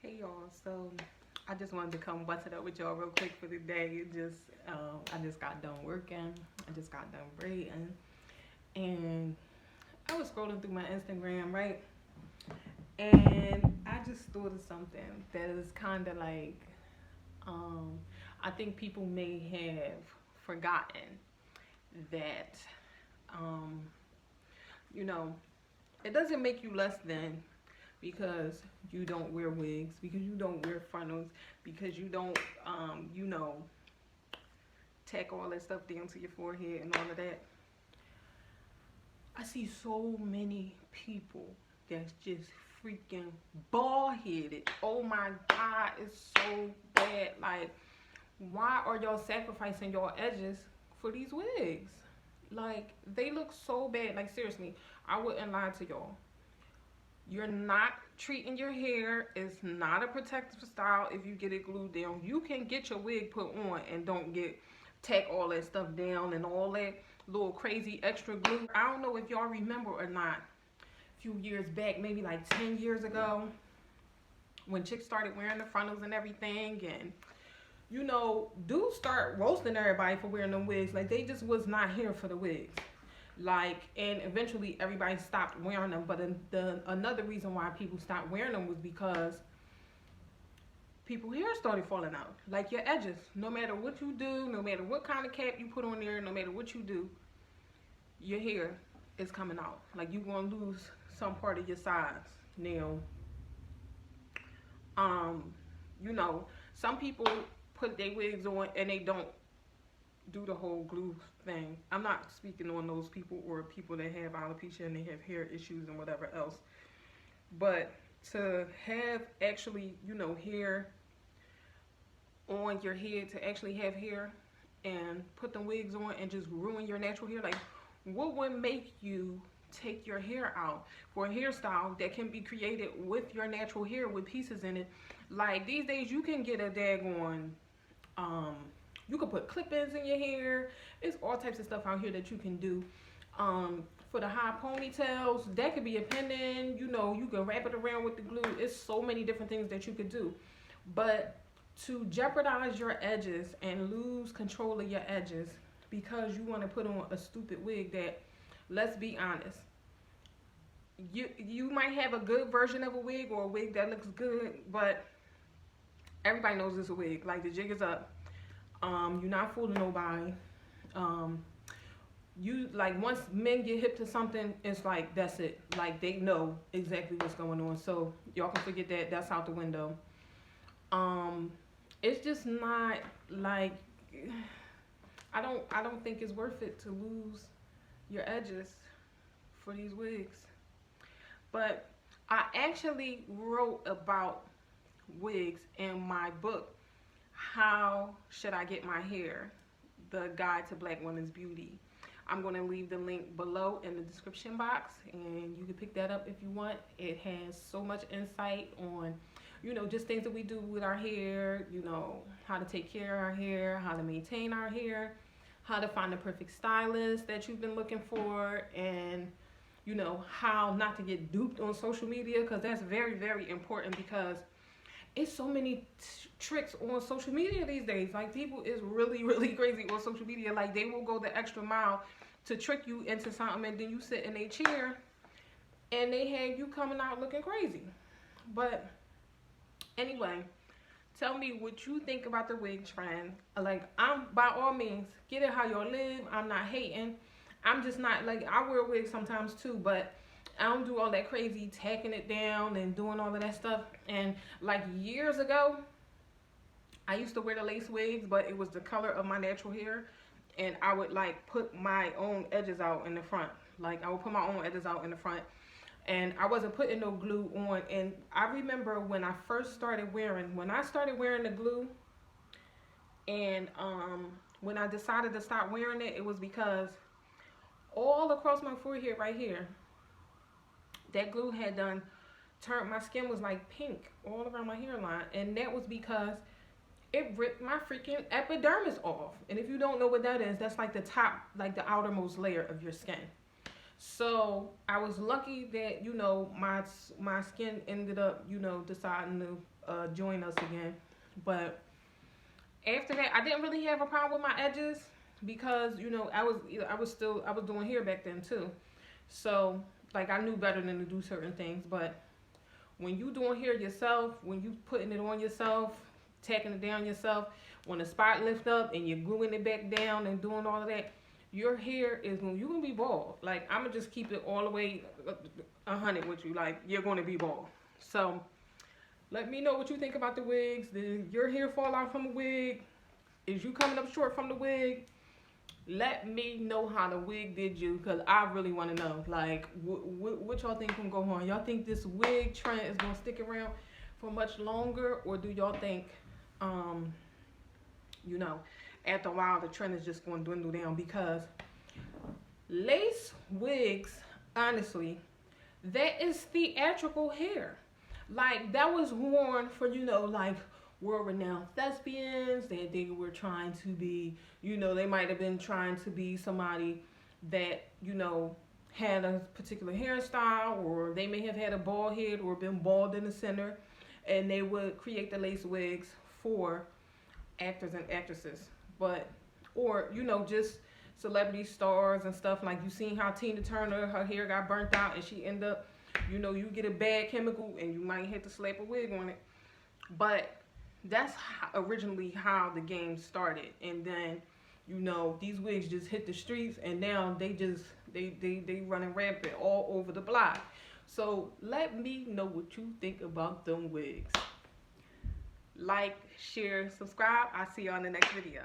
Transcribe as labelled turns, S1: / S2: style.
S1: Hey y'all, so I just wanted to come bust it up with y'all real quick for the day. I just got done working. I just got done braiding, and I was scrolling through my Instagram, right? And I just thought of something that is kind of like, um, I think people may have forgotten that, um, you know, it doesn't make you less than because you don't wear wigs, because you don't wear frontals, because you don't, tack all that stuff down to your forehead and all of that. I see so many people that's just freaking bald headed. Oh my God, it's so bad. Like, why are y'all sacrificing your edges for these wigs? Like, they look so bad. Like, seriously, I wouldn't lie to y'all. You're not treating your hair. It's not a protective style if you get it glued down. You can get your wig put on and don't get tack all that stuff down and all that little crazy extra glue. I don't know if y'all remember or not. A few years back, maybe like 10 years ago, when chicks started wearing the frontals and everything, and dudes start roasting everybody for wearing them wigs. Like, they just was not here for the wigs. Like, and eventually everybody stopped wearing them. But another reason why people stopped wearing them was because people hair started falling out. Like your edges. No matter what you do, no matter what kind of cap you put on there, no matter what you do, your hair is coming out. Like, you're gonna lose some part of your sides. Now, um, some people put their wigs on and they don't do the whole glue thing. I'm not speaking on those people or people that have alopecia and they have hair issues and whatever else. But to have actually, hair on your head, to actually have hair and put the wigs on and just ruin your natural hair, like, what would make you take your hair out for a hairstyle that can be created with your natural hair with pieces in it? Like, these days you can get a daggone you can put clip-ins in your hair. It's all types of stuff out here that you can do. For the high ponytails, that could be a pendant. You can wrap it around with the glue. It's so many different things that you could do. But to jeopardize your edges and lose control of your edges because you want to put on a stupid wig that, let's be honest, you might have a good version of a wig or a wig that looks good, but everybody knows it's a wig. Like, the jig is up. You're not fooling nobody. You, like, once men get hip to something, it's like that's it. Like, they know exactly what's going on. So y'all can forget that. That's out the window. Um, it's just not like I don't think it's worth it to lose your edges for these wigs. But I actually wrote about wigs in my book, How Should I Get My Hair? The Guide to Black Women's Beauty. I'm going to leave the link below in the description box, and you can pick that up if you want. It has so much insight on, just things that we do with our hair, how to take care of our hair, how to maintain our hair, how to find the perfect stylist that you've been looking for, and, how not to get duped on social media, because that's very, very important, because it's so many tricks on social media these days. Like, people is really, really crazy on social media. Like, they will go the extra mile to trick you into something, and then you sit in a chair and they have you coming out looking crazy. But anyway, tell me what you think about the wig trend. Like, I'm, by all means, get it how y'all live. I'm not hating. I'm just not, like, I wear wigs sometimes too, but I don't do all that crazy tacking it down and doing all of that stuff. And like, years ago, I used to wear the lace wigs, but it was the color of my natural hair. And I would, like, put my own edges out in the front. Like, I would put my own edges out in the front. And I wasn't putting no glue on. And I remember when I started wearing the glue, and when I decided to stop wearing it, it was because all across my forehead right here, that glue had done turned, my skin was like pink all around my hairline, and that was because it ripped my freaking epidermis off. And if you don't know what that is, that's like the top, like the outermost layer of your skin. So I was lucky that, you know, my skin ended up, you know, deciding to join us again. But after that, I didn't really have a problem with my edges because, you know, I was doing hair back then too. So like I knew better than to do certain things. But when you doing hair yourself, when you putting it on yourself, tacking it down yourself, when the spot lift up and you're gluing it back down and doing all of that, your hair is when you're gonna be bald. Like I'm gonna just keep it all the way 100 with you. Like you're gonna be bald. So let me know what you think about the wigs. Did your hair fall out from a wig? Is you coming up short from the wig? Let me know how the wig did you, because I really want to know. Like, what y'all think can go on? Y'all think this wig trend is going to stick around for much longer? Or do y'all think, you know, after a while the trend is just going to dwindle down? Because lace wigs, honestly, that is theatrical hair. Like that was worn for, you know, like world-renowned thespians that they were trying to be, you know, they might have been trying to be somebody that, you know, had a particular hairstyle, or they may have had a bald head or been bald in the center, and they would create the lace wigs for actors and actresses. But, or, you know, just celebrity stars and stuff. Like you seen how Tina Turner, her hair got burnt out and she ended up, you know, you get a bad chemical and you might have to slap a wig on it. But that's originally how the game started. And then, you know, these wigs just hit the streets, and now they just they running rampant all over the block. So let me know what you think about them wigs. Like, share, subscribe. I'll see you on the next video.